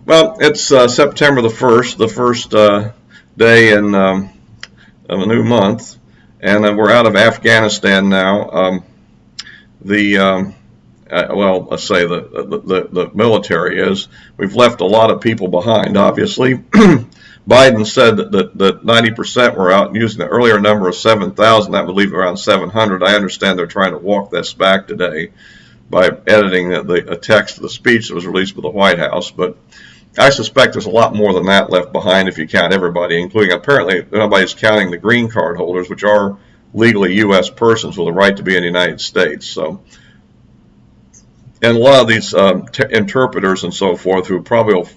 Well, it's September the 1st, the first day of a new month, and we're out of Afghanistan now. The well, let's say the military is. We've left a lot of people behind, obviously. Biden said that 90% were out, and using the earlier number of 7,000, that would leave around 700. I understand they're trying to walk this back today by editing a text of the speech that was released by the White House, but I suspect there's a lot more than that left behind if you count everybody, including apparently nobody's counting the green card holders, which are legally U.S. persons with a right to be in the United States. So, and a lot of these interpreters and so forth who probably will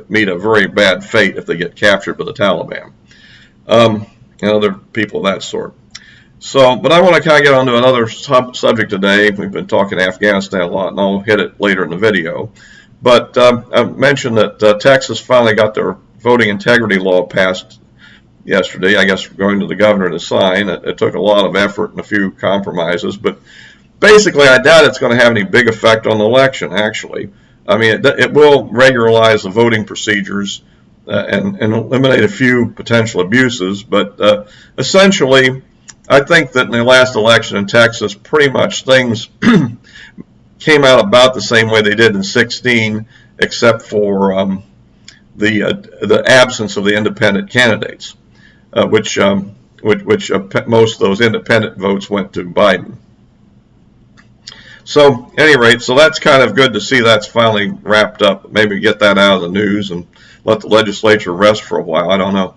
meet a very bad fate if they get captured by the Taliban, and other people of that sort. So, but I want to kind of get onto another subject today. We've been talking Afghanistan a lot, and I'll hit it later in the video. But I mentioned that Texas finally got their voting integrity law passed yesterday, I guess going to the governor to sign. It took a lot of effort and a few compromises, but basically I doubt it's going to have any big effect on the election, actually. I mean, it will regularize the voting procedures and eliminate a few potential abuses, but essentially I think that in the last election in Texas, pretty much things came out about the same way they did in 16, except for the absence of the independent candidates, which most of those independent votes went to Biden. So, at any rate, so that's kind of good to see that's finally wrapped up. Maybe get that out of the news and let the legislature rest for a while. I don't know.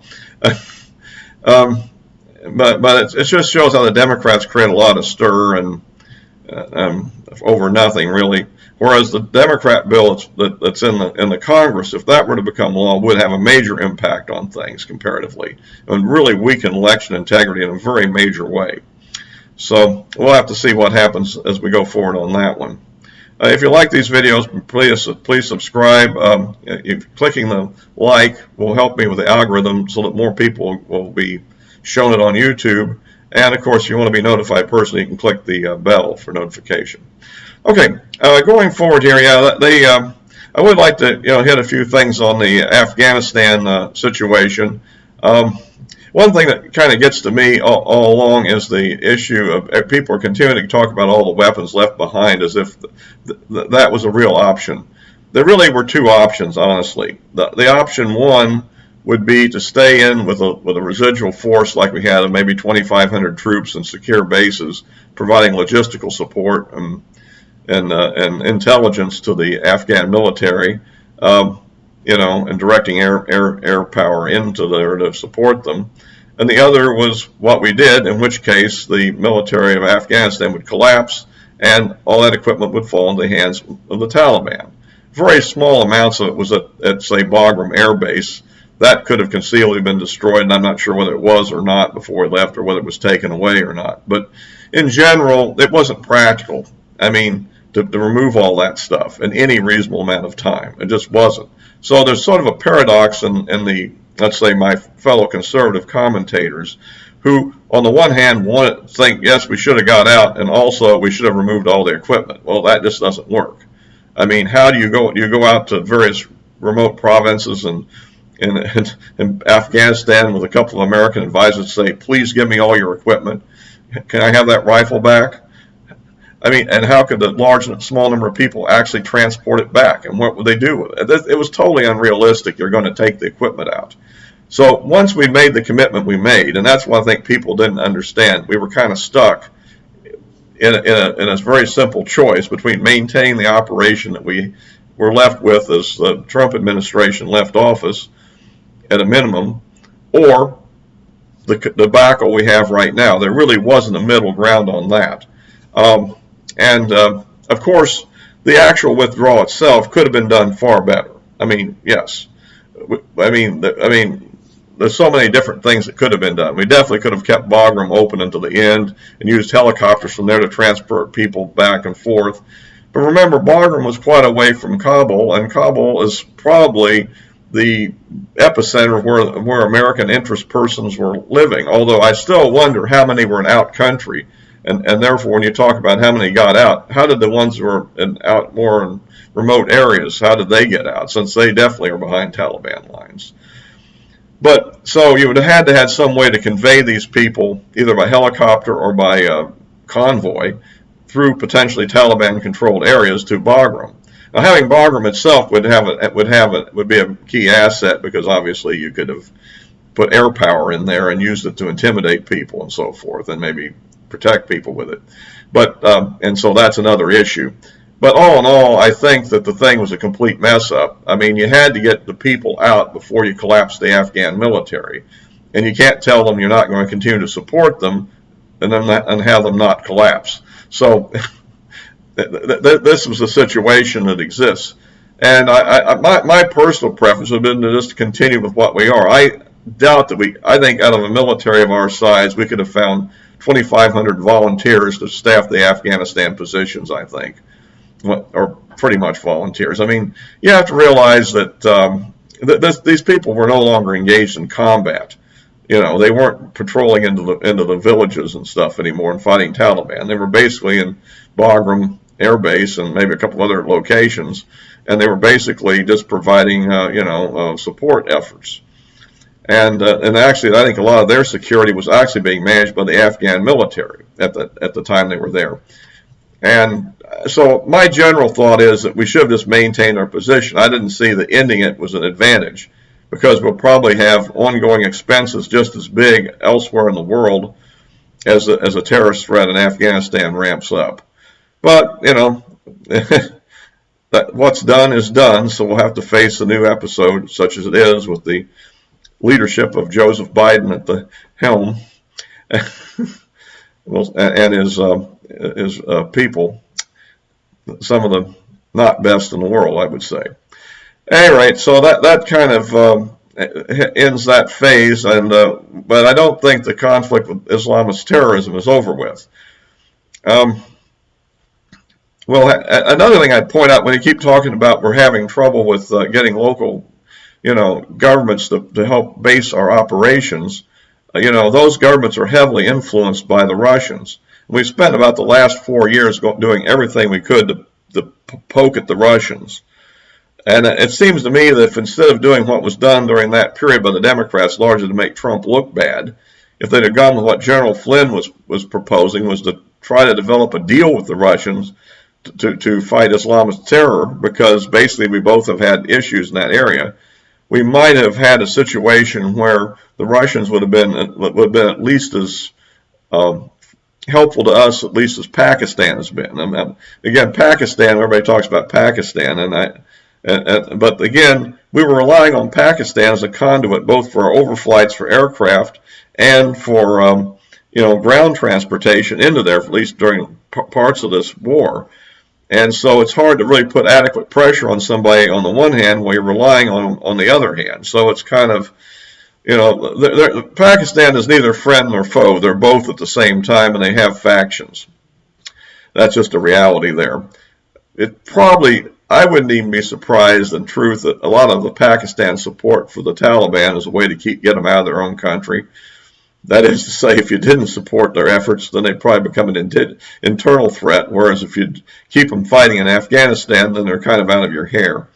But it just shows how the Democrats create a lot of stir and over nothing, really. Whereas the Democrat bill that's in the Congress, if that were to become law, would have a major impact on things comparatively, and really weaken election integrity in a very major way. So we'll have to see what happens as we go forward on that one. If you like these videos, please subscribe. Clicking the like will help me with the algorithm so that more people will be shown it on YouTube. And of course, if you want to be notified personally, you can click the bell for notification. Okay, going forward here, I would like to hit a few things on the Afghanistan situation. One thing that kind of gets to me all along is the issue of people are continuing to talk about all the weapons left behind as if that was a real option. There really were two options, honestly. The option one would be to stay in with a residual force like we had of maybe 2,500 troops and secure bases, providing logistical support and intelligence to the Afghan military, and directing air power into there to support them. And the other was what we did, in which case the military of Afghanistan would collapse and all that equipment would fall into the hands of the Taliban. Very small amounts of it was at say, Bagram Air Base. That could have conceivably been destroyed, and I'm not sure whether it was or not before we left or whether it was taken away or not. But in general, it wasn't practical. I mean, to remove all that stuff in any reasonable amount of time. It just wasn't. So there's sort of a paradox in the, let's say, my fellow conservative commentators who, on the one hand, think, yes, we should have got out, and also we should have removed all the equipment. Well, that just doesn't work. I mean, how do you go? You go out to various remote provinces and in Afghanistan with a couple of American advisors say, please give me all your equipment. Can I have that rifle back? I mean, and how could the large and small number of people actually transport it back? And what would they do with it? It was totally unrealistic. You're going to take the equipment out. So once we made the commitment we made, and that's what I think people didn't understand, we were kind of stuck in a very simple choice between maintaining the operation that we were left with as the Trump administration left office at a minimum, or the debacle we have right now. There really wasn't a middle ground on that. Of course, the actual withdrawal itself could have been done far better. I mean, yes. I mean, there's so many different things that could have been done. We definitely could have kept Bagram open until the end and used helicopters from there to transport people back and forth. But remember, Bagram was quite away from Kabul, and Kabul is probably the epicenter where American interest persons were living, although I still wonder how many were in out country And therefore, when you talk about how many got out, how did the ones who were out more in remote areas, how did they get out, since they definitely are behind Taliban lines? But so you would have had to have some way to convey these people either by helicopter or by convoy through potentially Taliban-controlled areas to Bagram. Now, having Bagram itself would be a key asset, because obviously you could have put air power in there and used it to intimidate people and so forth, and maybe protect people with it. But and so that's another issue. But all in all, I think that the thing was a complete mess up. I mean, you had to get the people out before you collapsed the Afghan military, and you can't tell them you're not going to continue to support them and have them not collapse. So this was a situation that exists. And my personal preference would have been to just continue with what we are. I doubt that I think out of a military of our size, we could have found 2,500 volunteers to staff the Afghanistan positions, I think, or pretty much volunteers. I mean, you have to realize that these people were no longer engaged in combat. You know, they weren't patrolling into the villages and stuff anymore and fighting Taliban. They were basically in Bagram Air Base and maybe a couple other locations, and they were basically just providing, support efforts. And actually, I think a lot of their security was actually being managed by the Afghan military at the time they were there. And so my general thought is that we should have just maintained our position. I didn't see that ending it was an advantage, because we'll probably have ongoing expenses just as big elsewhere in the world as a terrorist threat in Afghanistan ramps up. But, what's done is done, so we'll have to face a new episode, such as it is, with the leadership of Joseph Biden at the helm and his people, some of the not best in the world, I would say. Anyway, so that kind of ends that phase, but I don't think the conflict with Islamist terrorism is over with. Well, another thing I'd point out, when you keep talking about we're having trouble with getting local, governments to help base our operations, those governments are heavily influenced by the Russians. We've spent about the last 4 years doing everything we could to poke at the Russians. And it seems to me that if instead of doing what was done during that period by the Democrats, largely to make Trump look bad, if they'd have gone with what General Flynn was proposing, was to try to develop a deal with the Russians to fight Islamist terror, because basically we both have had issues in that area, we might have had a situation where the Russians would have been at least as helpful to us, at least as Pakistan has been. Again, Pakistan, everybody talks about Pakistan, but again, we were relying on Pakistan as a conduit both for our overflights for aircraft and for ground transportation into there, at least during parts of this war. And so it's hard to really put adequate pressure on somebody on the one hand while you're relying on the other hand. So it's kind of, Pakistan is neither friend nor foe. They're both at the same time, and they have factions. That's just a reality there. I wouldn't even be surprised, in truth, that a lot of the Pakistan support for the Taliban is a way to get them out of their own country. That is to say, if you didn't support their efforts, then they'd probably become an internal threat, whereas if you keep them fighting in Afghanistan, then they're kind of out of your hair.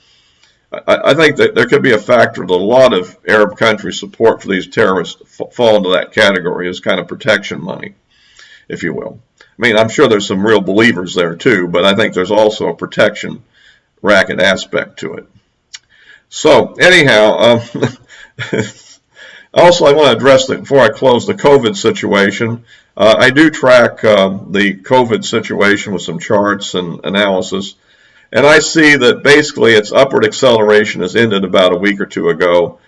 I think that there could be a factor that a lot of Arab countries' support for these terrorists fall into that category as kind of protection money, if you will. I mean, I'm sure there's some real believers there too, but I think there's also a protection racket aspect to it. So anyhow, also, I want to address, before I close, the COVID situation. I do track the COVID situation with some charts and analysis, and I see that basically its upward acceleration has ended about a week or two ago,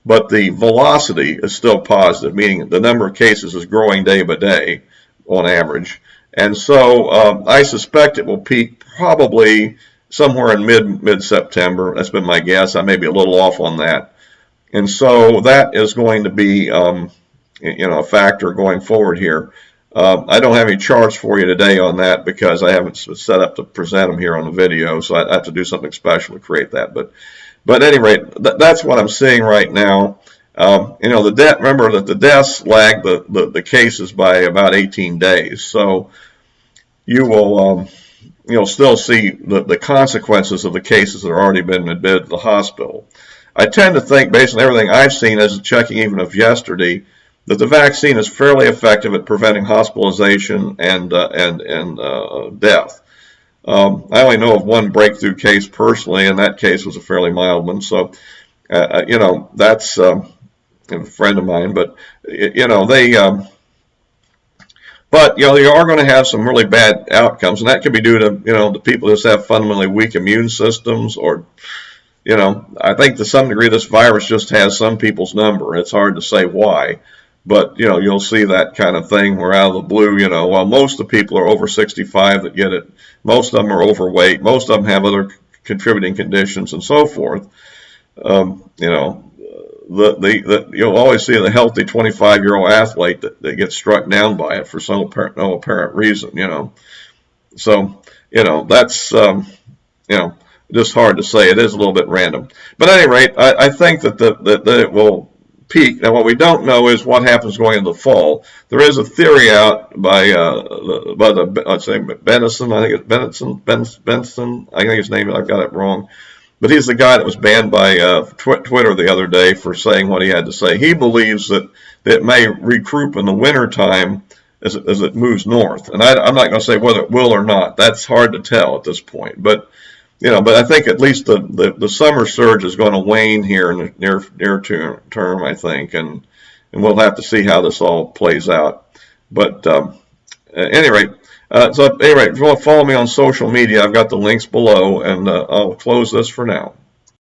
but the velocity is still positive, meaning the number of cases is growing day by day on average. And so I suspect it will peak probably somewhere in mid-September. That's been my guess. I may be a little off on that. And so that is going to be, a factor going forward here. I don't have any charts for you today on that because I haven't set up to present them here on the video, so I have to do something special to create that. But at any rate, that's what I'm seeing right now. Remember that the deaths lag the cases by about 18 days. So you will, you'll still see the consequences of the cases that have already been admitted to the hospital. I tend to think, based on everything I've seen as checking even of yesterday, that the vaccine is fairly effective at preventing hospitalization and death. I only know of one breakthrough case personally, and that case was a fairly mild one. So, that's a friend of mine. But you are going to have some really bad outcomes, and that could be due to the people who just have fundamentally weak immune systems, or I think to some degree this virus just has some people's number. It's hard to say why. But, you'll see that kind of thing where out of the blue, while most of the people are over 65 that get it, most of them are overweight, most of them have other contributing conditions and so forth. You'll always see the healthy 25-year-old athlete that gets struck down by it for no apparent reason, So, that's, just hard to say. It is a little bit random. But at any rate, I think that it will peak. Now, what we don't know is what happens going into the fall. There is a theory out by let's say Benson. I think it's Benson. I think his name. I've got it wrong, but he's the guy that was banned by Twitter the other day for saying what he had to say. He believes that it may recruit in the wintertime as it moves north, and I'm not going to say whether it will or not. That's hard to tell at this point, but. But I think at least the summer surge is going to wane here in the near term, I think, and we'll have to see how this all plays out. But at any rate, if you want to follow me on social media, I've got the links below, and I'll close this for now.